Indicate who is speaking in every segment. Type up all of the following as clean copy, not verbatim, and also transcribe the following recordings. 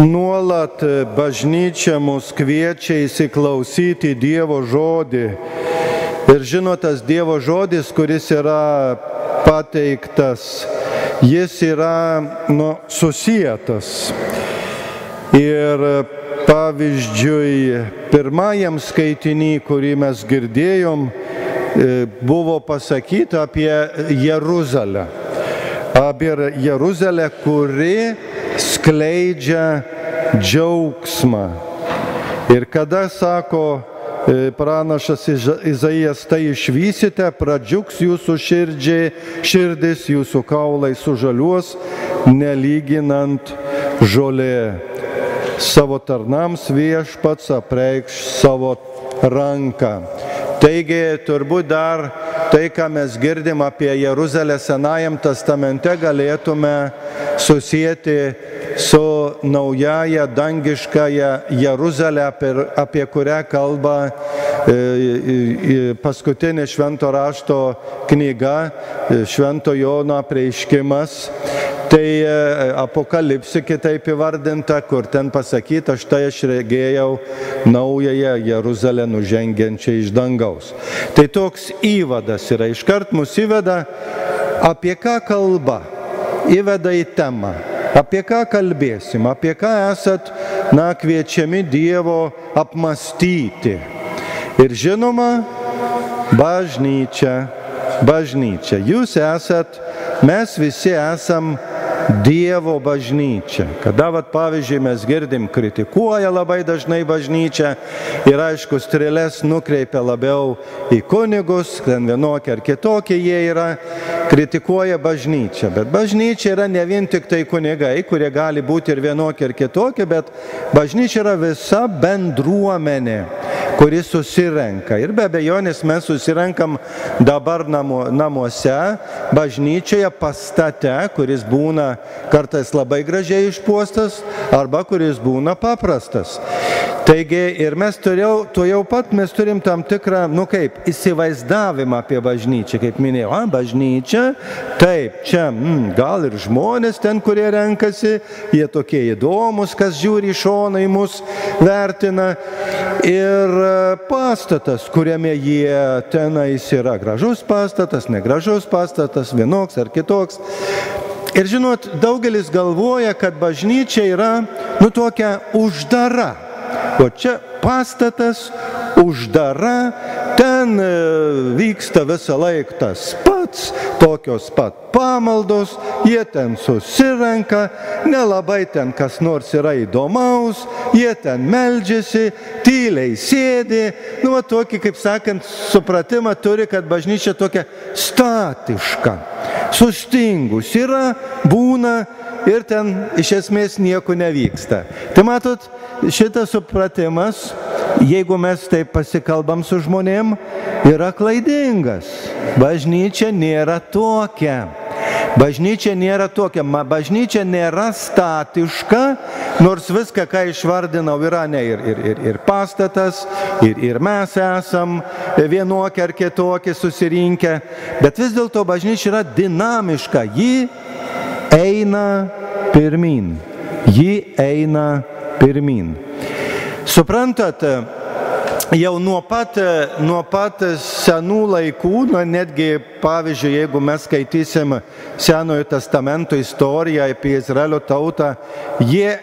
Speaker 1: Nuolat bažnyčia mus kviečia įsiklausyti Dievo žodį. Ir žinotas Dievo žodis, kuris yra pateiktas, jis yra susietas. Ir pavyzdžiui, pirmajam skaitinį, kurį mes girdėjom, buvo pasakyta apie Jeruzalę. Apie Jeruzalę, kuri skleidžia džiaugsmą. Ir kada, sako pranašas Izaijas, tai išvysite, pradžiugs jūsų širdis, jūsų kaulai sužaliuos, nelyginant žolė. Savo tarnams viešpats apreikš savo ranką. Taigi, turbūt dar tai, ką mes girdim apie Jeruzalę Senajam testamente, galėtume susijęti su naujaja dangiškąja Jeruzalė, apie kurią kalba paskutinė švento rašto knyga, Švento Jono apreiškimas. Tai Apokalipsė kitaip įvardinta, kur ten pasakyta, štai aš regėjau naująją Jeruzalę nužengiančią iš dangaus. Tai toks įvadas yra, iškart mus įveda, apie ką kalba, įveda į temą, apie ką kalbėsim, apie ką esat, kviečiami Dievo apmastyti. Ir žinoma, bažnyčia. Jūs esat, mes visi esam Dievo bažnyčia. Kada, pavyzdžiui, mes girdim, kritikuoja labai dažnai bažnyčią ir aišku, strėles nukreipia labiau į kunigus, ten vienokie ar kitokie jie yra, kritikuoja bažnyčią. Bet bažnyčia yra ne vien tik tai kunigai, kurie gali būti ir vienokie ar kitokie, bet bažnyčia yra visa bendruomenė, kuri susirenka. Ir be abejonės mes susirenkam dabar namuose, bažnyčioje, pastate, kuris būna kartais labai gražiai išpuostas, arba kuris būna paprastas. Taigi ir mes mes turim tam tikrą, įsivaizdavimą apie bažnyčią, kaip minėjau, bažnyčia, taip, čia gal ir žmonės ten, kurie renkasi, jie tokie įdomus, kas žiūri iš šono į mus, vertina, ir pastatas, kuriame jie tenais yra, gražus pastatas, negražus pastatas, vienoks ar kitoks. Ir žinot, daugelis galvoja, kad bažnyčia yra, tokia uždara. O čia pastatas, uždara, ten vyksta visą laiką tas pats, tokios pat pamaldos, jie ten susirenka, nelabai ten kas nors yra įdomaus, jie ten meldžiasi, tyliai sėdi, tokį, kaip sakant, supratimą turi, kad bažnyčia tokia statiška, sustingus yra, būna ir ten iš esmės nieko nevyksta. Tai matot, šitas supratimas, jeigu mes taip pasikalbam su žmonėm, yra klaidingas. Bažnyčia nėra tokia. Bažnyčia nėra tokia. Bažnyčia nėra statiška, nors viską, ką išvardinau, yra ir pastatas, ir mes esam vienokie ar kitokie susirinkę, bet vis dėlto bažnyčia yra dinamiška. Ji eina pirmyn. Suprantat, jau nuo pat senų laikų, netgi, pavyzdžiui, jeigu mes skaitysim Senojo testamento istoriją apie Izraelio tautą, jie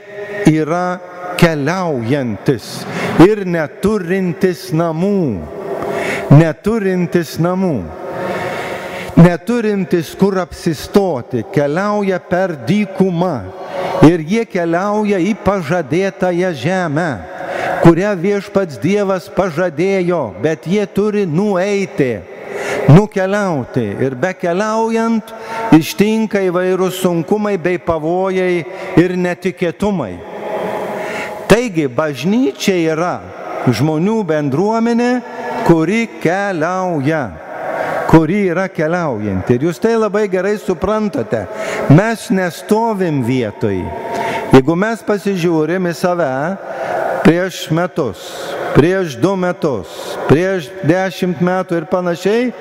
Speaker 1: yra keliaujantis ir neturintis namų. Neturintis kur apsistoti, keliauja per dykumą ir jie keliauja į pažadėtąją žemę, kurią viešpats Dievas pažadėjo, bet jie turi nueiti, nukeliauti. Ir bekeliaujant ištinka įvairūs sunkumai bei pavojai ir netikėtumai. Taigi bažnyčia yra žmonių bendruomenė, kuri keliauja, kuri yra keliaujanti. Ir jūs tai labai gerai suprantate. Mes nestovim vietoj. Jeigu mes pasižiūrim į save prieš metus, prieš 2 metus, prieš 10 metų ir panašiai,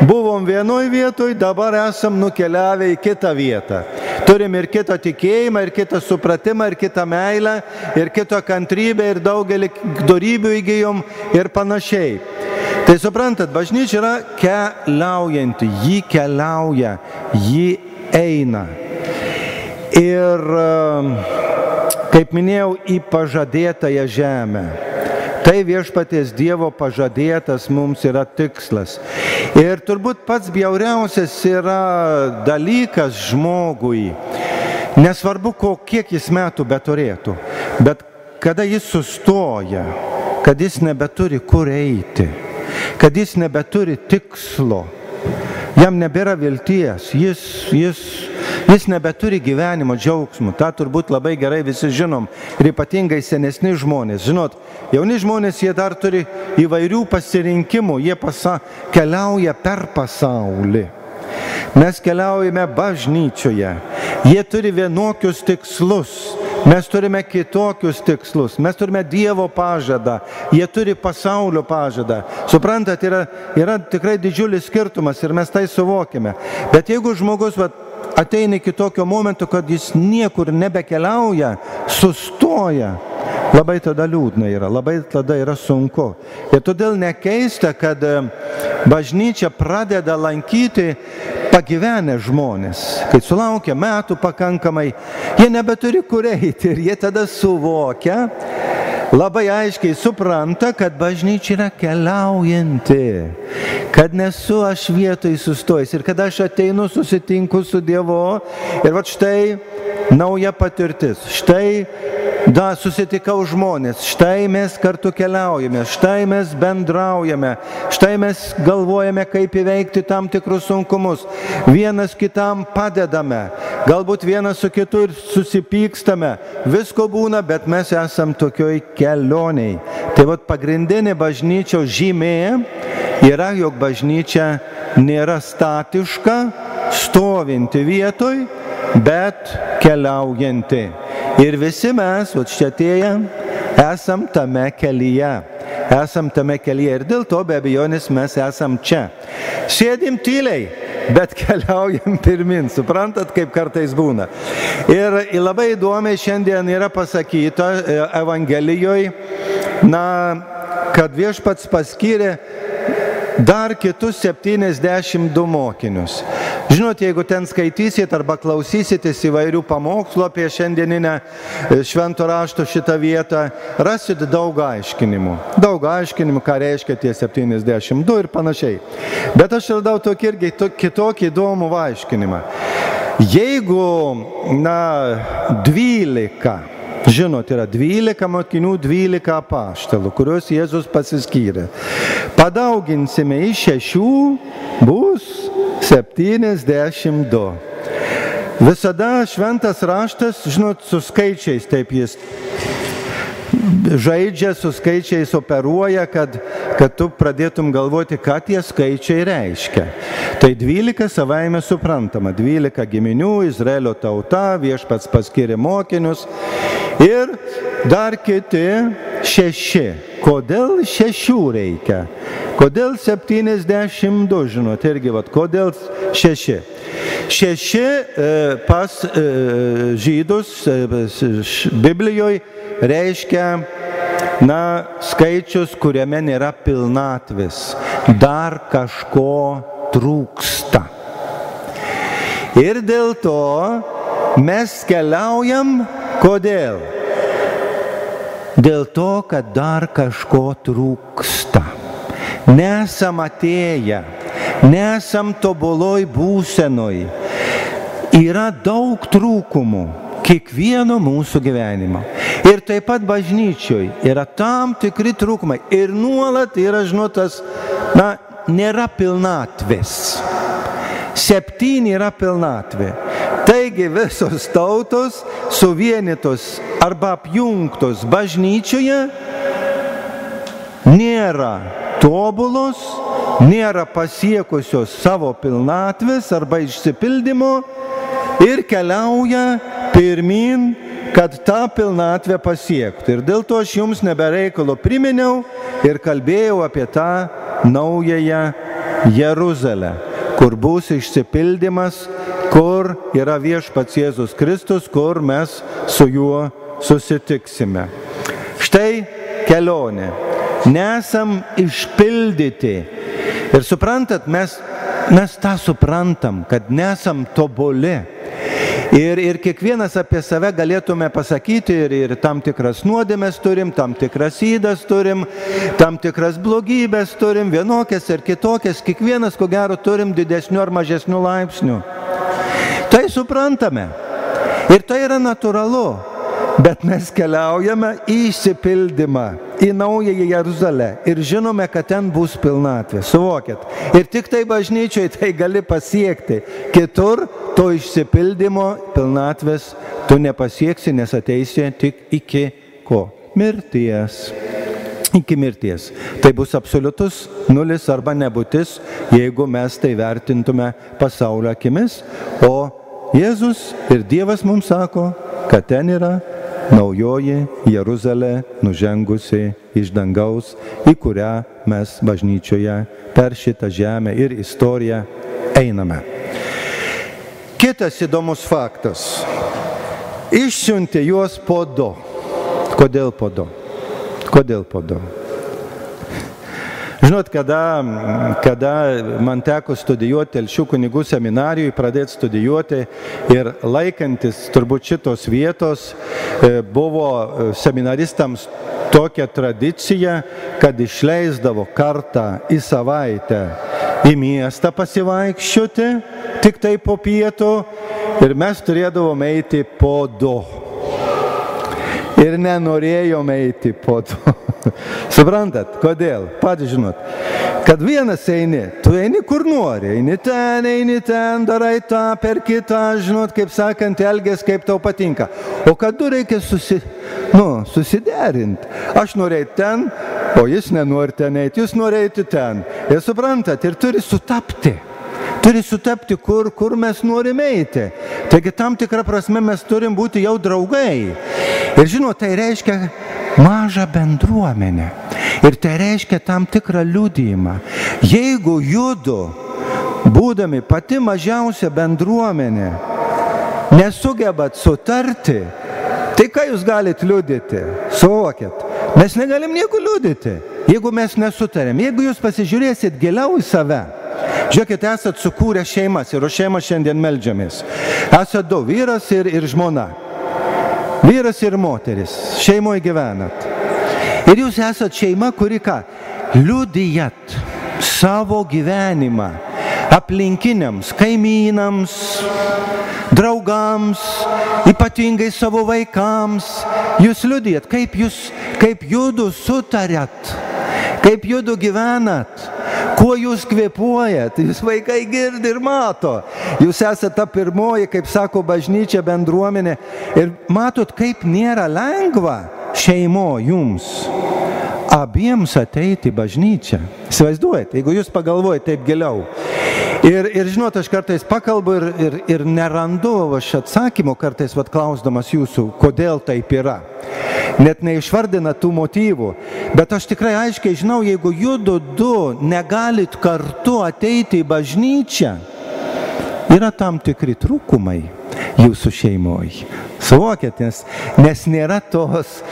Speaker 1: buvom vienoj vietoj, dabar esam nukeliavę į kitą vietą. Turim ir kitą tikėjimą, ir kitą supratimą, ir kitą meilę, ir kitą kantrybę, ir daugelį dorybių įgyjom ir panašiai. Tai suprantat, bažnyčia yra keliaujanti, ji keliauja, ji eina. Ir, kaip minėjau, į pažadėtąją žemę. Tai viešpaties Dievo pažadėtas mums yra tikslas. Ir turbūt pats bjauriausias yra dalykas žmogui. Nesvarbu, kiek jis metų beturėtų, bet kada jis sustoja, kad jis nebeturi kur eiti, kad jis nebeturi tikslo, jam nebėra vilties, jis nebeturi gyvenimo džiaugsmų. Ta turbūt labai gerai visi žinom. Ir ypatingai senesni žmonės. Žinot, jauni žmonės, jie dar turi įvairių pasirinkimų. Jie keliauja per pasaulį. Mes keliaujame bažnyčioje. Jie turi vienokius tikslus. Mes turime kitokius tikslus. Mes turime Dievo pažadą. Jie turi pasaulio pažadą. Suprantat, yra tikrai didžiulis skirtumas ir mes tai suvokime. Bet jeigu žmogus ateina iki tokio momento, kad jis niekur nebekeliauja, sustoja, labai tada liūdna yra, labai tada yra sunku. Ir todėl nekeista, kad bažnyčia pradeda lankyti pagyvenę žmonės. Kai sulaukia metų pakankamai, jie nebeturi kur eiti ir jie tada suvokia, labai aiškiai supranta, kad bažnyčia yra keliaujanti, kad nesu aš vietoj sustojęs ir kad aš ateinu, susitinku su Dievu ir štai nauja patirtis, štai susitikau žmonės, štai mes kartu keliaujame, štai mes bendraujame, štai mes galvojame, kaip įveikti tam tikrus sunkumus, vienas kitam padedame, galbūt vienas su kitu ir susipykstame, visko būna, bet mes esam tokioj kelioniai. Tai pagrindinė bažnyčios žymė yra, jog bažnyčia nėra statiška, stovinti vietoj, bet keliaujanti. Ir visi mes, čia atėję, esam tame kelyje. Esam tame kelyje ir dėl to be abejonės mes esam čia. Sėdim tyliai, bet keliaujam pirmin. Suprantat, kaip kartais būna. Ir labai įdomiai šiandien yra pasakyta Evangelijoje, kad viešpats paskyrė dar kitus 72 mokinius. Žinot, jeigu ten skaitysit arba klausysitės įvairių pamokslų apie šiandieninę švento rašto šitą vietą, rasit daug aiškinimų. Daug aiškinimų, ką reiškia tie 72 ir panašiai. Bet aš radau tokį irgi kitokį įdomų aiškinimą. Jeigu, 12, žinot, yra 12 mokinių, 12 apaštalų, kuriuos Jėzus pasiskyrė. Padauginsime iš 6, bus 72. Visada šventas raštas, žinot, su skaičiais, taip jis žaidžia, su skaičiais operuoja, kad tu pradėtum galvoti, ką tie skaičiai reiškia. Tai 12 savaime suprantama, 12 giminių, Izraelio tauta, viešpats paskyrė mokinius ir dar kiti 6. Kodėl 6 reikia? Kodėl 72, žinot, irgi, kodėl 6? 6 pas žydus Biblijoje reiškia, skaičius, kuriame nėra pilnatvės, dar kažko trūksta. Ir dėl to mes keliaujam, kodėl? Dėl to, kad dar kažko trūksta. Nesam atėję, nesam tobuloj būsenoj. Yra daug trūkumų kiekvieno mūsų gyvenimo. Ir taip pat bažnyčioj yra tam tikri trūkumai. Ir nuolat yra, žinotas, nėra pilnatvės. 7 yra pilnatvė. Taigi visos tautos suvienytos arba apjungtos bažnyčioje nėra tobulos, nėra pasiekusios savo pilnatvės arba išsipildymo ir keliauja pirmin, kad tą pilnatvę pasiektų. Ir dėl to aš jums nebereikalo priminiau ir kalbėjau apie tą naująją Jeruzalę, kur bus išsipildymas, kur yra viešpats Jėzus Kristus, kur mes su juo susitiksime. Štai kelionė. Nesam išpildyti. Ir suprantat, mes tą suprantam, kad nesam tobuli. Ir kiekvienas apie save galėtume pasakyti ir tam tikras nuodėmes turim, tam tikras ydas turim, tam tikras blogybės turim, vienokias ir kitokias. Kiekvienas, ko gero, turim didesnių ar mažesnių laipsnių. Tai suprantame. Ir tai yra natūralu. Bet mes keliaujame į išsipildymą, į Naująją Jeruzalę ir žinome, kad ten bus pilnatvė. Suvokit. Ir tik tai bažnyčioje tai gali pasiekti. Kitur to išsipildymo pilnatvės tu nepasieksi, nes ateisi tik iki ko? Mirties. Iki mirties. Tai bus absoliutus nulis arba nebūtis, jeigu mes tai vertintume pasaulio akimis. O Jėzus ir Dievas mums sako, kad ten yra Naujoji Jeruzalė nužengusi iš dangaus, į kurią mes bažnyčioje per šitą žemę ir istoriją einame. Kitas įdomus faktas. Išsiuntė juos po du. Kodėl po du? Kodėl po du? Žinot, kada man teko studijuoti Telšių kunigų seminarijui, pradėti studijuoti ir laikantis turbūt šitos vietos, buvo seminaristams tokia tradicija, kad išleisdavo kartą į savaitę į miestą pasivaikščioti, tik tai po pietų, ir mes turėdavome eiti po du. Ir nenorėjome eiti po du. Suprantat, kodėl? Patys žinot, kad vienas eini, tu eini kur nori, eini ten, darai tą, per kitą, žinot, kaip sakant, elgės, kaip tau patinka. O kad tu reikia susiderinti. Aš norėjau ten, o jis nenori ten eiti, jūs norėjote ten. Ir suprantat, ir turi sutapti. Turi sutapti, kur mes norime eiti. Taigi tam tikrą prasme mes turim būti jau draugai. Ir žinot, tai reiškia mažą bendruomenę. Ir tai reiškia tam tikrą liudijimą. Jeigu judu, būdami pati mažiausia bendruomenė, nesugebat sutarti, tai ką jūs galite liudyti? Suvokit. Mes negalim nieko liudyti, jeigu mes nesutarėm. Jeigu jūs pasižiūrėsit giliau į save, žiūrėkit, esat sukūrę šeimas ir už šeimą šiandien meldžiamės. Esat du, vyras ir žmona. Vyras ir moteris, šeimoje gyvenat. Ir jūs esat šeima, kuri ką? Liudijat savo gyvenimą aplinkiniams, kaimynams, draugams, ypatingai savo vaikams. Jūs liudijat, kaip judu sutarėt, kaip judu gyvenat. Kuo jūs kvėpuojat, jūs vaikai girdi ir mato. Jūs esate ta pirmoji, kaip sako bažnyčia, bendruomenė. Ir matot, kaip nėra lengva šeimo jums abiems ateiti į bažnyčią. Įsivaizduojate, jeigu jūs pagalvojate taip giliau. Ir žinot, aš kartais pakalbu ir nerandu aš atsakymų, kartais klausdamas jūsų, kodėl taip yra. Net neišvardina tų motyvų. Bet aš tikrai aiškiai žinau, jeigu judu du negalit kartu ateiti į bažnyčią, yra tam tikri trūkumai jūsų šeimoje. Suvokėt, nes nėra tos,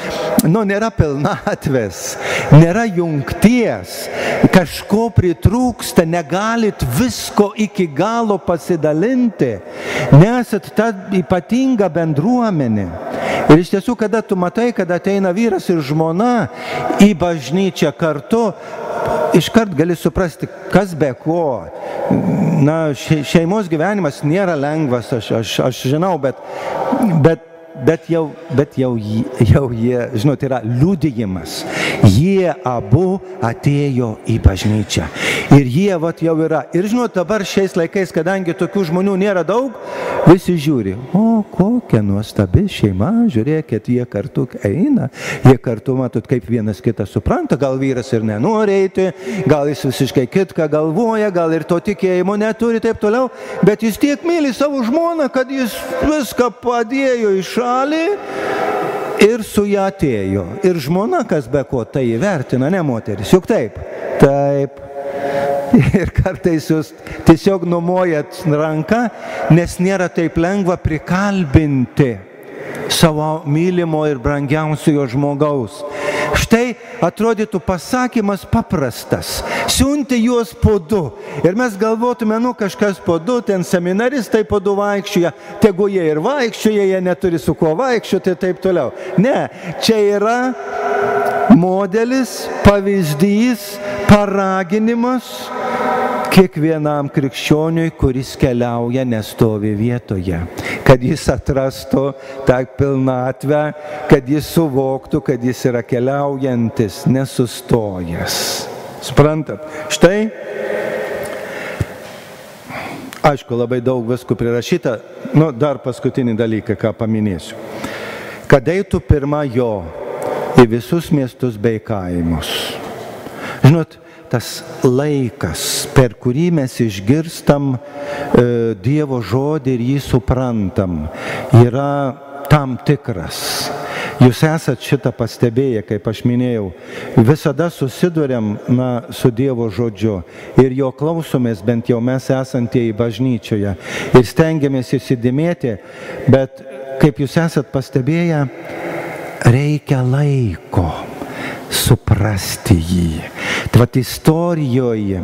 Speaker 1: nėra pilnatvės, nėra jungties, kažko pritrūksta, negalit visko iki galo pasidalinti, nesat ta ypatinga bendruomenė. Ir iš tiesų, kada tu matai, kada ateina vyras ir žmona į bažnyčią kartu, iškart gali suprasti, kas be ko. Šeimos gyvenimas nėra lengvas, aš žinau, bet jau jie, žinot, yra liudijimas. Jie abu atėjo į bažnyčią. Ir jie jau yra. Ir žinot, dabar šiais laikais, kadangi tokių žmonių nėra daug, visi žiūri, o kokia nuostabi šeima, žiūrėkit, jie kartu eina, jie kartu, matot, kaip vienas kitą supranta, gal vyras ir nenori eiti, gal jis visiškai kitką galvoja, gal ir to tikėjimo neturi, taip toliau, bet jis tiek myli savo žmoną, kad jis viską padėjo į šalį ir su ją atėjo. Ir žmona, kas be ko, tai įvertina, ne moteris, juk taip? Taip. ir kartais jūs tiesiog numojat ranką, nes nėra taip lengva prikalbinti savo mylimo ir brangiausiojo žmogaus. Štai atrodytų pasakymas paprastas. Siunti juos po du. Ir mes galvotume, kažkas po du, ten seminaristai po du vaikščioja, tegu jie ir vaikščioja, jie neturi su kuo vaikščioti ir taip toliau. Ne, čia yra modelis, pavyzdys, paraginimas kiekvienam krikščioniui, kuris keliauja, nestovi vietoje. Kad jis atrastų tą pilnatvę, kad jis suvoktų, kad jis yra keliaujantis, nesustojęs. Suprantat? Štai, aišku, labai daug viskų prirašyta, dar paskutinį dalyką, ką paminėsiu. Kad eitų pirma jo į visus miestus bei kaimus. Žinot, tas laikas, per kurį mes išgirstam Dievo žodį ir jį suprantam, yra tam tikras. Jūs esat šitą pastebėję, kaip aš minėjau, visada susiduriam su Dievo žodžiu ir jo klausomės, bent jau mes esantieji bažnyčioje, ir stengiamės įsidėmėti, bet kaip jūs esat pastebėję, reikia laiko suprasti jį. Tai istorijoje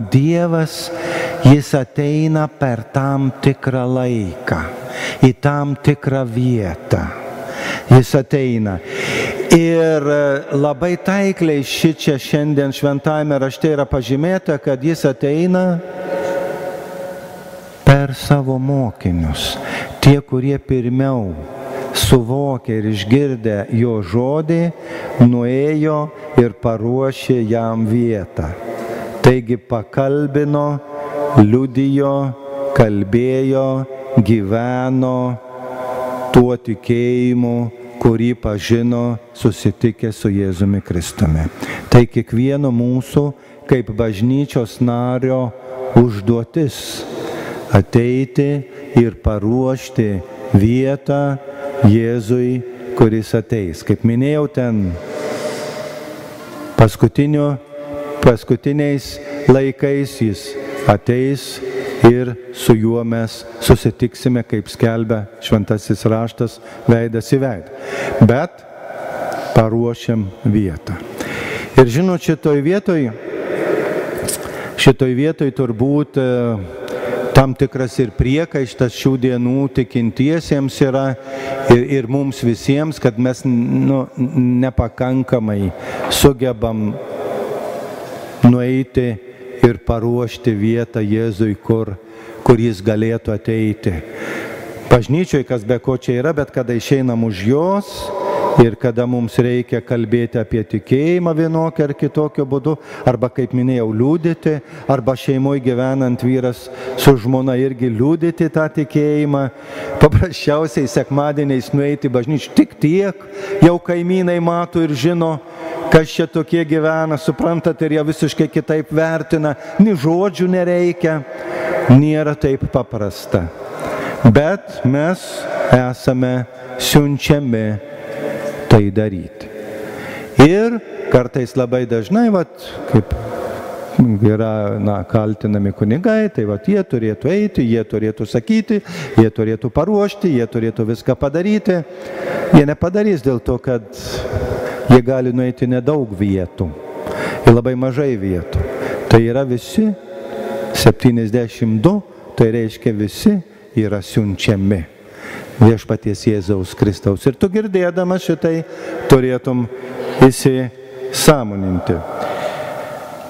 Speaker 1: Dievas, jis ateina per tam tikrą laiką, į tam tikrą vietą. Jis ateina. Ir labai taikliai šičia šiandien šventajame rašte yra pažymėta, kad jis ateina per savo mokinius. Tie, kurie pirmiau suvokė ir išgirdę jo žodį, nuėjo ir paruošė jam vietą. Taigi pakalbino, liudijo, kalbėjo, gyveno tuo tikėjimu, kurį pažino susitikę su Jėzumi Kristumi. Tai kiekvieno mūsų kaip bažnyčios nario užduotis ateiti ir paruošti vietą Jėzui, kuris ateis. Kaip minėjau, ten paskutiniais laikais jis ateis ir su juo mes susitiksime, kaip skelbia šventasis raštas, veidas į veidą. Bet paruošiam vietą. Ir žinot, šitoj vietoj turbūt tam tikras ir priekaištas šių dienų tikintiesiems yra ir mums visiems, kad mes nepakankamai sugebam nueiti ir paruošti vietą Jėzui, kur jis galėtų ateiti. Bažnyčioje, kas be ko čia yra, bet kada išeinam už jos ir kada mums reikia kalbėti apie tikėjimą vienokiu ar kitokiu būdu, arba, kaip minėjau, liudyti, arba šeimoje gyvenant vyras su žmona irgi liudyti tą tikėjimą, paprasčiausiai sekmadieniais nueiti bažnyčią tik tiek, jau kaimynai mato ir žino, kas čia tokie gyvena, suprantat, ir jie visiškai kitaip vertina, ni žodžių nereikia, nėra taip paprasta. Bet mes esame siunčiami tai daryti. Ir kartais labai dažnai, kaip yra kaltinami kunigai, tai jie turėtų eiti, jie turėtų sakyti, jie turėtų paruošti, jie turėtų viską padaryti. Jie nepadarys dėl to, kad jie gali nueiti nedaug vietų ir labai mažai vietų. Tai yra visi 72, tai reiškia visi yra siunčiami viešpaties Jėzaus Kristaus. Ir tu girdėdamas šitai turėtum įsisąmoninti.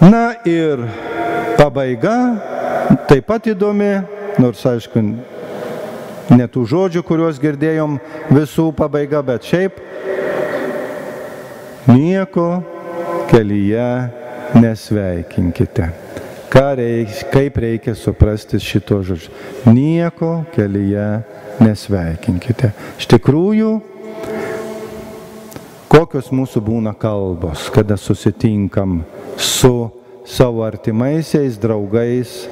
Speaker 1: Na ir pabaiga taip pat įdomi, nors aišku, ne tų žodžių, kuriuos girdėjom visų pabaiga, bet šiaip nieko kelyje nesveikinkite. Kaip reikia suprasti šito žodžio? Nieko kelyje nesveikinkite. Iš tikrųjų, kokios mūsų būna kalbos, kada susitinkam su savo artimaisiais, draugais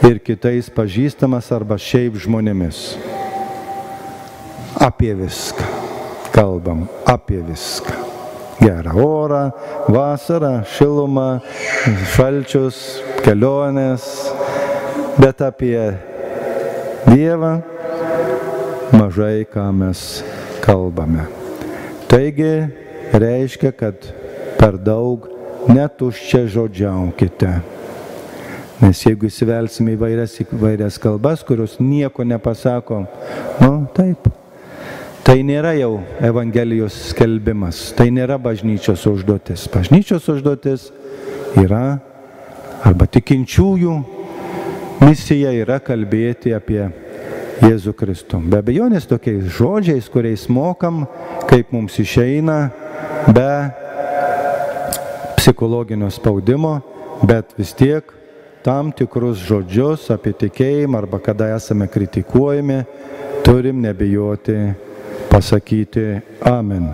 Speaker 1: ir kitais pažįstamas arba šiaip žmonėmis. Apie viską kalbam, apie viską. gerą orą, vasarą, šilumą, šalčius, kelionės, bet apie Dievą mažai ką mes kalbame. Taigi reiškia, kad per daug netuščia žodžiaukite. Nes jeigu įsivelsime įvairias kalbas, kurios nieko nepasako, taip. Tai nėra jau Evangelijos skelbimas, tai nėra bažnyčios užduotis. Bažnyčios užduotis yra, arba tikinčiųjų misija yra kalbėti apie Jėzų Kristų. Be abejonės tokiais žodžiais, kuriais mokam, kaip mums išeina, be psichologinio spaudimo, bet vis tiek tam tikrus žodžius apie tikėjimą arba kada esame kritikuojami, turim nebijoti pasakyti amen.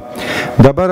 Speaker 1: Dabar